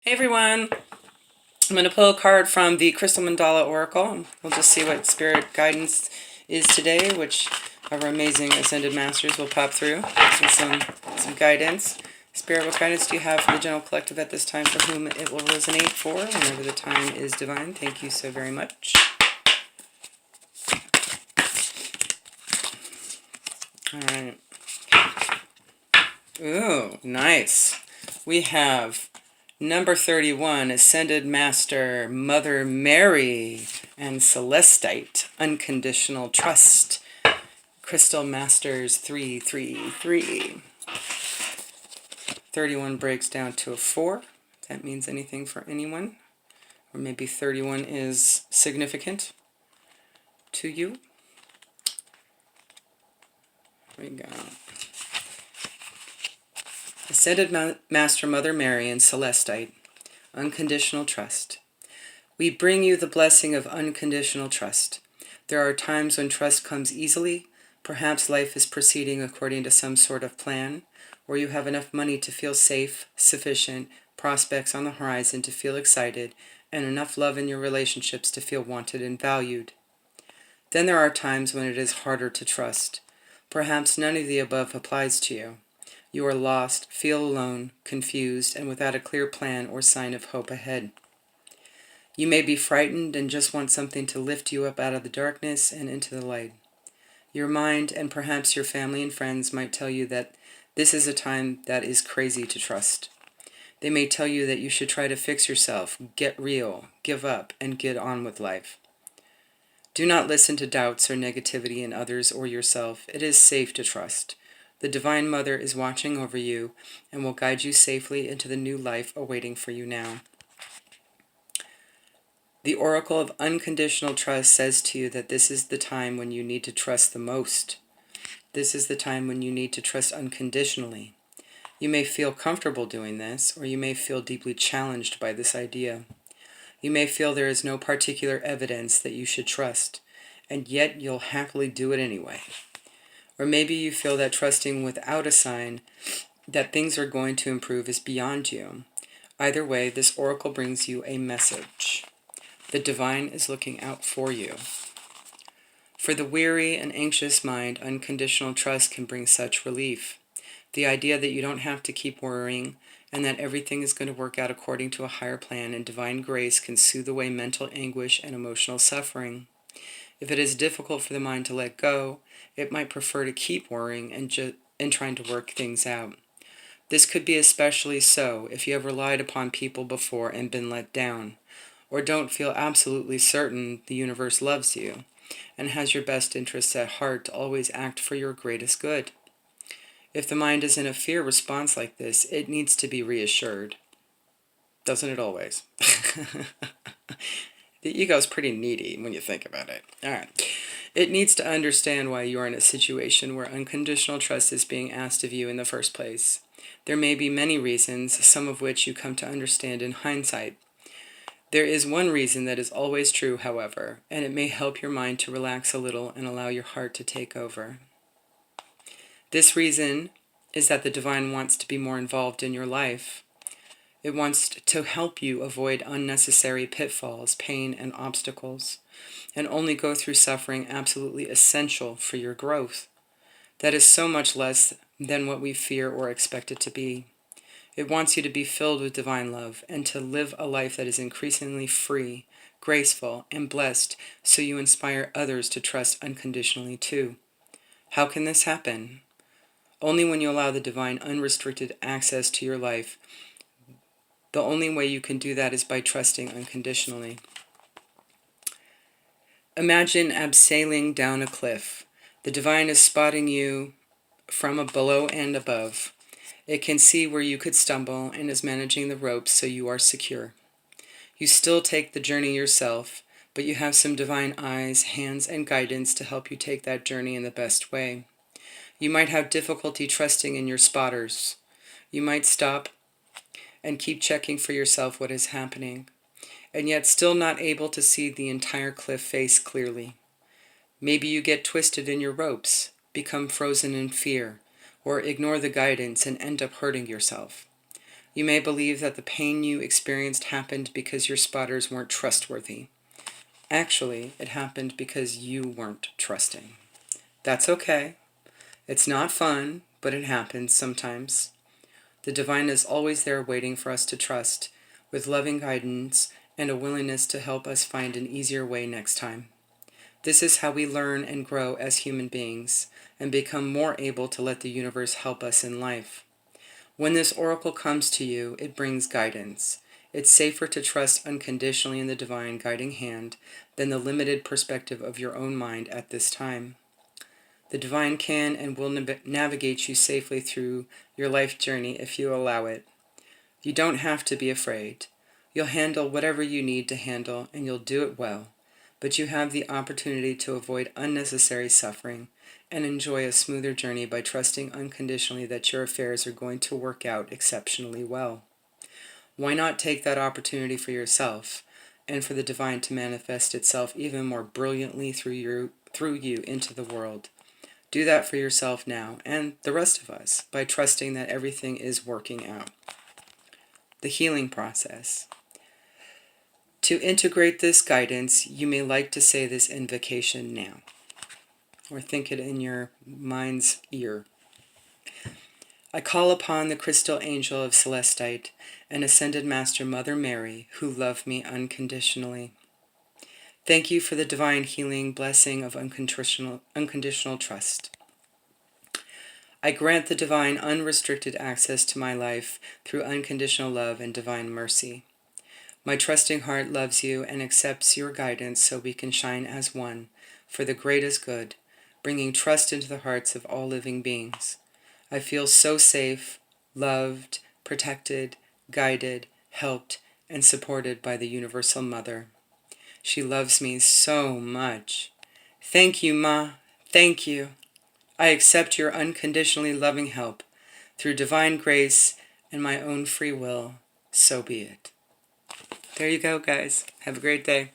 Hey everyone, I'm going to pull a card from the Crystal Mandala Oracle. We'll just see what spirit guidance is today, which our amazing Ascended Masters will pop through with some guidance. Spirit, what guidance do you have for the general collective at this time, for whom it will resonate for whenever the time is divine? Thank you so very much. All right. Ooh, nice. We have number 31, Ascended Master, Mother Mary, and Celestite, Unconditional Trust. Crystal Masters 333. 31 breaks down to a 4. If that means anything for anyone. Or maybe 31 is significant to you. Here we go. Ascended Master, Mother Mary, and Celestite, Unconditional Trust. We bring you the blessing of unconditional trust. There are times when trust comes easily. Perhaps life is proceeding according to some sort of plan, or you have enough money to feel safe, sufficient, prospects on the horizon to feel excited, and enough love in your relationships to feel wanted and valued. Then there are times when it is harder to trust. Perhaps none of the above applies to you. You are lost, feel alone, confused, and without a clear plan or sign of hope ahead. You may be frightened and just want something to lift you up out of the darkness and into the light. Your mind and perhaps your family and friends might tell you that this is a time that is crazy to trust. They may tell you that you should try to fix yourself, get real, give up, and get on with life. Do not listen to doubts or negativity in others or yourself. It is safe to trust. The Divine Mother is watching over you and will guide you safely into the new life awaiting for you now. The Oracle of Unconditional Trust says to you that this is the time when you need to trust the most. This is the time when you need to trust unconditionally. You may feel comfortable doing this, or you may feel deeply challenged by this idea. You may feel there is no particular evidence that you should trust, and yet you'll happily do it anyway. Or maybe you feel that trusting without a sign that things are going to improve is beyond you. Either way, this oracle brings you a message. The divine is looking out for you. For the weary and anxious mind, unconditional trust can bring such relief. The idea that you don't have to keep worrying and that everything is going to work out according to a higher plan and divine grace can soothe away mental anguish and emotional suffering. If it is difficult for the mind to let go, it might prefer to keep worrying and trying to work things out. This could be especially so if you have relied upon people before and been let down, or don't feel absolutely certain the universe loves you and has your best interests at heart to always act for your greatest good. If the mind is in a fear response like this, it needs to be reassured. Doesn't it always? The ego is pretty needy when you think about it. All right. It needs to understand why you are in a situation where unconditional trust is being asked of you in the first place. There may be many reasons, some of which you come to understand in hindsight. There is one reason that is always true, however, and it may help your mind to relax a little and allow your heart to take over. This reason is that the divine wants to be more involved in your life. It wants to help you avoid unnecessary pitfalls, pain, and obstacles, and only go through suffering absolutely essential for your growth. That is so much less than what we fear or expect it to be. It wants you to be filled with divine love and to live a life that is increasingly free, graceful, and blessed, so you inspire others to trust unconditionally too. How can this happen? Only when you allow the divine unrestricted access to your life. The only way you can do that is by trusting unconditionally. Imagine abseiling down a cliff. The divine is spotting you from below and above. It can see where you could stumble and is managing the ropes so you are secure. You still take the journey yourself, but you have some divine eyes, hands, and guidance to help you take that journey in the best way. You might have difficulty trusting in your spotters. You might stop and keep checking for yourself what is happening, and yet still not able to see the entire cliff face clearly. Maybe you get twisted in your ropes, become frozen in fear, or ignore the guidance and end up hurting yourself. You may believe that the pain you experienced happened because your spotters weren't trustworthy. Actually, it happened because you weren't trusting. That's okay. It's not fun, but it happens sometimes. The divine is always there waiting for us to trust, with loving guidance and a willingness to help us find an easier way next time. This is how we learn and grow as human beings and become more able to let the universe help us in life. When this oracle comes to you, it brings guidance. It's safer to trust unconditionally in the divine guiding hand than the limited perspective of your own mind at this time. The divine can and will navigate you safely through your life journey if you allow it. You don't have to be afraid. You'll handle whatever you need to handle, and you'll do it well. But you have the opportunity to avoid unnecessary suffering and enjoy a smoother journey by trusting unconditionally that your affairs are going to work out exceptionally well. Why not take that opportunity for yourself and for the divine to manifest itself even more brilliantly through you into the world? Do that for yourself now and the rest of us by trusting that everything is working out. The healing process. To integrate this guidance, you may like to say this invocation now, or think it in your mind's ear. I call upon the crystal angel of Celestite and Ascended Master Mother Mary, who love me unconditionally. Thank you for the divine healing blessing of unconditional trust. I grant the divine unrestricted access to my life through unconditional love and divine mercy. My trusting heart loves you and accepts your guidance so we can shine as one for the greatest good, bringing trust into the hearts of all living beings. I feel so safe, loved, protected, guided, helped, and supported by the Universal Mother. She loves me so much. Thank you, Ma. Thank you. I accept your unconditionally loving help. Through divine grace and my own free will, so be it. There you go, guys. Have a great day.